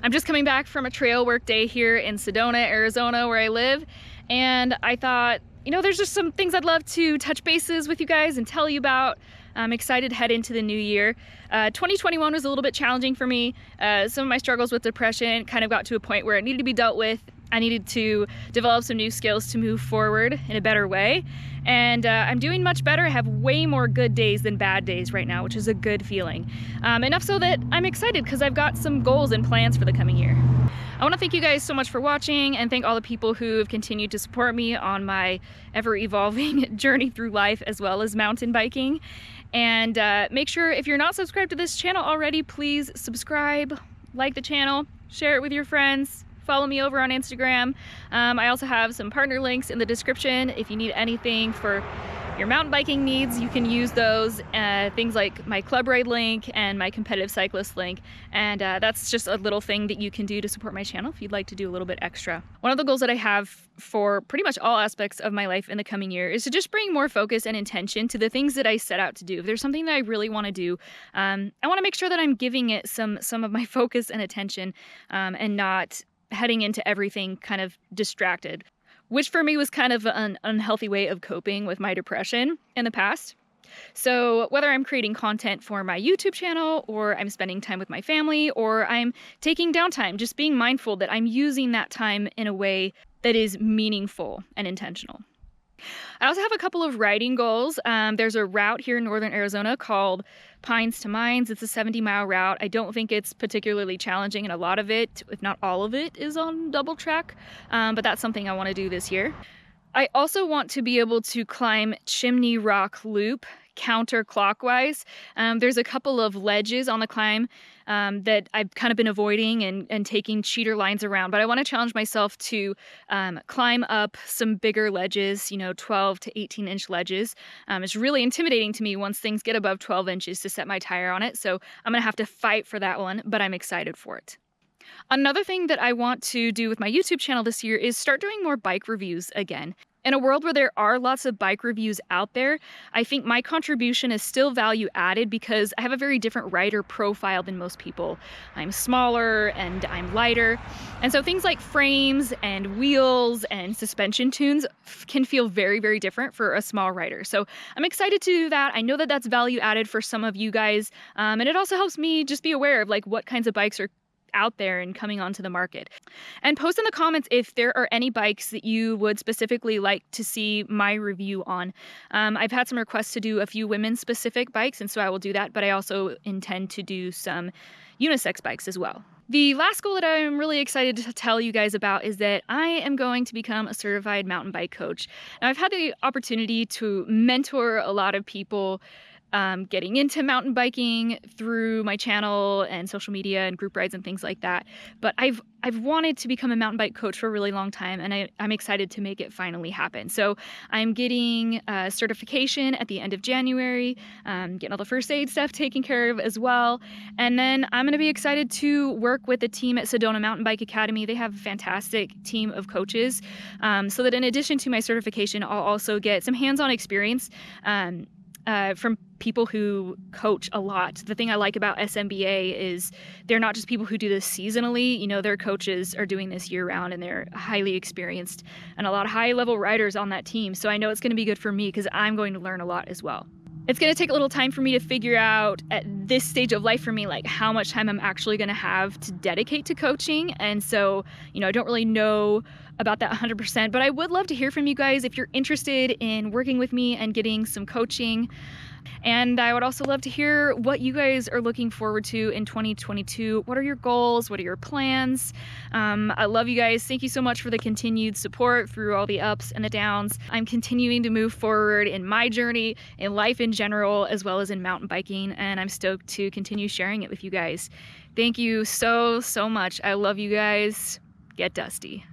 I'm just coming back from a trail work day here in Sedona, Arizona, where I live, and I thought, you know, there's just some things I'd love to touch bases with you guys and tell you about. I'm excited to head into the new year. 2021 was a little bit challenging for me. Some of my struggles with depression kind of got to a point where it needed to be dealt with. I needed to develop some new skills to move forward in a better way. And I'm doing much better. I have way more good days than bad days right now, which is a good feeling. Enough so that I'm excited because I've got some goals and plans for the coming year. I want to thank you guys so much for watching and thank all the people who have continued to support me on my ever-evolving journey through life as well as mountain biking. And make sure, if you're not subscribed to this channel already, please subscribe, like the channel, share it with your friends. Follow me over on Instagram. I also have some partner links in the description. If you need anything for your mountain biking needs, you can use those. Things like my club ride link and my competitive cyclist link. And that's just a little thing that you can do to support my channel if you'd like to do a little bit extra. One of the goals that I have for pretty much all aspects of my life in the coming year is to just bring more focus and intention to the things that I set out to do. If there's something that I really want to do, I want to make sure that I'm giving it some of my focus and attention and not heading into everything kind of distracted, which for me was kind of an unhealthy way of coping with my depression in the past. So whether I'm creating content for my YouTube channel, or I'm spending time with my family, or I'm taking downtime, just being mindful that I'm using that time in a way that is meaningful and intentional. I also have a couple of riding goals. There's a route here in northern Arizona called Pines to Mines. It's a 70-mile route. I don't think it's particularly challenging, and a lot of it, if not all of it, is on double track, but that's something I want to do this year. I also want to be able to climb Chimney Rock Loop counterclockwise. There's a couple of ledges on the climb that I've kind of been avoiding and taking cheater lines around, but I want to challenge myself to climb up some bigger ledges, you know, 12 to 18-inch ledges. It's really intimidating to me once things get above 12 inches to set my tire on it, so I'm gonna have to fight for that one, but I'm excited for it. Another thing that I want to do with my YouTube channel this year is start doing more bike reviews again. In a world where there are lots of bike reviews out there, I think my contribution is still value added because I have a very different rider profile than most people. I'm smaller and I'm lighter, and so things like frames and wheels and suspension tunes can feel very, very different for a small rider. So I'm excited to do that. I know that that's value added for some of you guys, and it also helps me just be aware of like what kinds of bikes are out there and coming onto the market. And post in the comments if there are any bikes that you would specifically like to see my review on. I've had some requests to do a few women specific bikes, and so I will do that, but I also intend to do some unisex bikes as well. The last goal that I'm really excited to tell you guys about is that I am going to become a certified mountain bike coach. Now, I've had the opportunity to mentor a lot of people getting into mountain biking through my channel and social media and group rides and things like that. But I've wanted to become a mountain bike coach for a really long time, and I'm excited to make it finally happen. So I'm getting a certification at the end of January, getting all the first aid stuff taken care of as well. And then I'm gonna be excited to work with the team at Sedona Mountain Bike Academy. They have a fantastic team of coaches, so that in addition to my certification, I'll also get some hands-on experience from people who coach a lot. The thing I like about SMBA is they're not just people who do this seasonally. You know, their coaches are doing this year round, and they're highly experienced and a lot of high level riders on that team. So I know it's going to be good for me because I'm going to learn a lot as well. It's going to take a little time for me to figure out at this stage of life for me, like how much time I'm actually going to have to dedicate to coaching. And so, you know, I don't really know about that 100%, but I would love to hear from you guys if you're interested in working with me and getting some coaching. And I would also love to hear what you guys are looking forward to in 2022. What are your goals? What are your plans? I love you guys. Thank you so much for the continued support through all the ups and the downs. I'm continuing to move forward in my journey, in life in general, as well as in mountain biking, and I'm stoked to continue sharing it with you guys. Thank you so much. I love you guys. Get dusty.